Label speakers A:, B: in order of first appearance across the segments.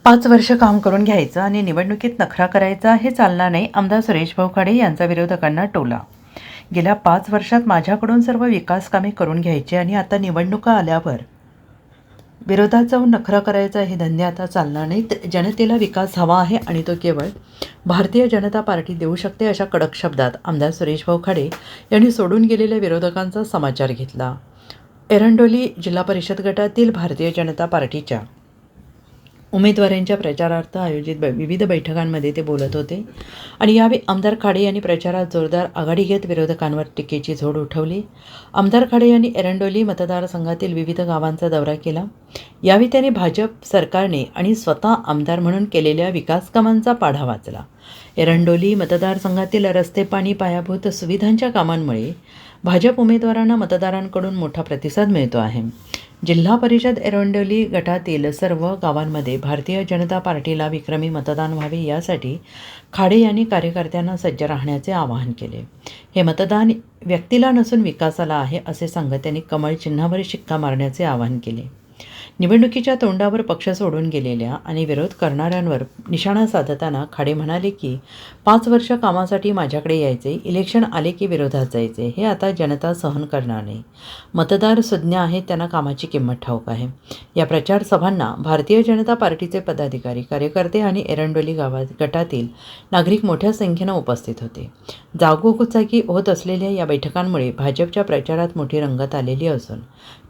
A: 5 वर्ष काम करून घ्यायचं आणि निवडणुकीत नखरा करायचा हे चालणार नाही. आमदार सुरेश भाऊ खाडे यांचा विरोधकांना टोला. गेल्या 5 वर्षात माझ्याकडून सर्व विकास कामे करून घ्यायची आणि आता निवडणुका आल्यावर विरोधात जाऊन नखरा करायचा हे धंदे आता चालणार नाहीत. जनतेला विकास हवा आहे आणि तो केवळ भारतीय जनता पार्टी देऊ शकते, अशा कडक शब्दात आमदार सुरेश भाऊ खाडे यांनी सोडून गेलेल्या विरोधकांचा समाचार घेतला. एरंडोली जिल्हा परिषद गटातील भारतीय जनता पार्टीच्या उमेदवारांच्या प्रचारार्थ आयोजित विविध बैठकांमध्ये ते बोलत होते आणि यावेळी आमदार खाडे यांनी प्रचारात जोरदार आघाडी घेत विरोधकांवर टीकेची झोड उठवली. आमदार खाडे यांनी एरंडोली मतदारसंघातील विविध गावांचा दौरा केला. यावेळी त्यांनी भाजप सरकारने आणि स्वतः आमदार म्हणून केलेल्या विकास कामांचा पाढा वाचला. एरंडोली मतदारसंघातील रस्ते, पाणी, पायाभूत सुविधांच्या कामांमुळे भाजप उमेदवारांना मतदारांकडून मोठा प्रतिसाद मिळतो आहे. जिल्हा परिषद एरंडोली गटातील सर्व गावांमध्ये भारतीय जनता पार्टीला विक्रमी मतदान व्हावे यासाठी खाडे यांनी कार्यकर्त्यांना सज्ज राहण्याचे आवाहन केले. हे मतदान व्यक्तीला नसून विकासाला आहे असे सांगत त्यांनी कमळ चिन्हावर शिक्का मारण्याचे आवाहन केले. निवडणुकीच्या तोंडावर पक्ष सोडून गेलेल्या आणि विरोध करणाऱ्यांवर निशाणा साधताना खाडे म्हणाले की 5 वर्ष कामासाठी माझ्याकडे यायचे, इलेक्शन आले की विरोधात जायचे, हे आता जनता सहन करणार नाही. मतदार सुज्ञ आहेत, त्यांना कामाची किंमत ठाऊक आहे. या प्रचार सभांना भारतीय जनता पार्टीचे पदाधिकारी, कार्यकर्ते आणि एरंडोली गटातील नागरिक मोठ्या संख्येनं उपस्थित होते. जागोजागी होत असलेल्या या बैठकांमुळे भाजपच्या प्रचारात मोठी रंगत आलेली असून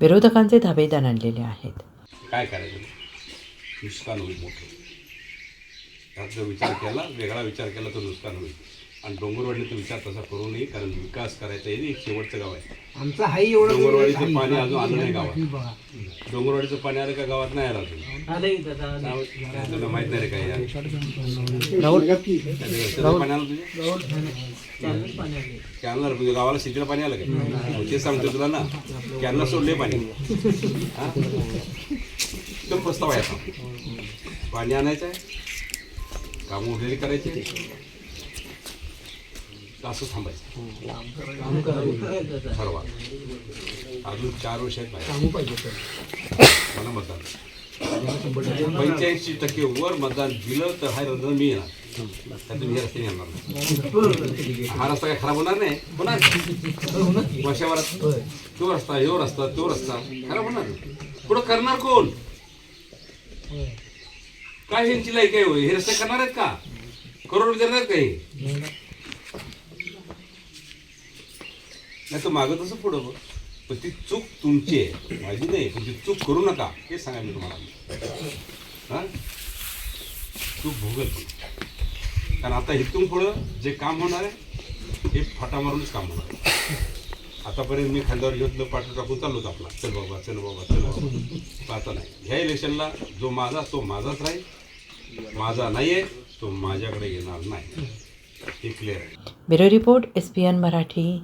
A: विरोधकांचे धाबे दणाणलेले आहेत.
B: काय करायचं, नुकसान होईल मोठं. त्यात जर विचार केला, वेगळा विचार केला तर नुकसान होईल. आणि डोंगरवाडीचा विचार तसा करू नये, कारण विकास करायचा आहे. एक शेवटचं गाव आहे
C: आमचं हाही एवढं.
B: डोंगरवाडीचं पाणी अजून आलं नाही गावात. डोंगरवाडीचं पाणी आलं का गावात नाही आलं अजून. तुला माहित नाही रे काय यार. पाणी आलं तुझ्या कॅनलर, तुझ्या गावाला शेतीला पाणी आलं का? ते सांगतो तुला ना, कॅनलर सोडले पाणी. तो प्रस्ताव आहे आता. पाणी आणायचं आहे, कामं उरलेली करायची, असं थांबायचं. ठरवा. अजून 4 वर्ष आहेत मला मतदान. 85% वर मतदान दिलं तर हा रस्ता मी येणार. त्यातून मी रस्ते येणार नाही. हा रस्ता काय खराब होणार नाही. होणार वर्षाभरात तो रस्ता, ह्यो रस्ता, तो रस्ता खराब होणार. पुढं करणार कोण? काय ह्यांची लायक आहे? हे रस्ते करणार आहेत का? करोड देणार आहेत का? हे नाही तर मागं तसं पुढं बघ. पण ती चूक तुमची आहे, माझी नाही. पण ती चूक करू नका हे सांगा मी तुम्हाला. हां, चूक भोगल. कारण आता इथून पुढं जे काम होणार आहे हे फाटा मारूनच काम होणार आहे. आतापर्यंत मी खांद्यावर घेतलं, पाठ टाकून चाललोच आपला. चल बाबा, चल बाबा, चल बाबा. आता नाही. ह्या इलेक्शनला जो माझा तो माझाच राहील, माझा नाही आहे तो माझ्याकडे येणार नाही. हे क्लिअर आहे.
A: Bureau report, SPN Marathi.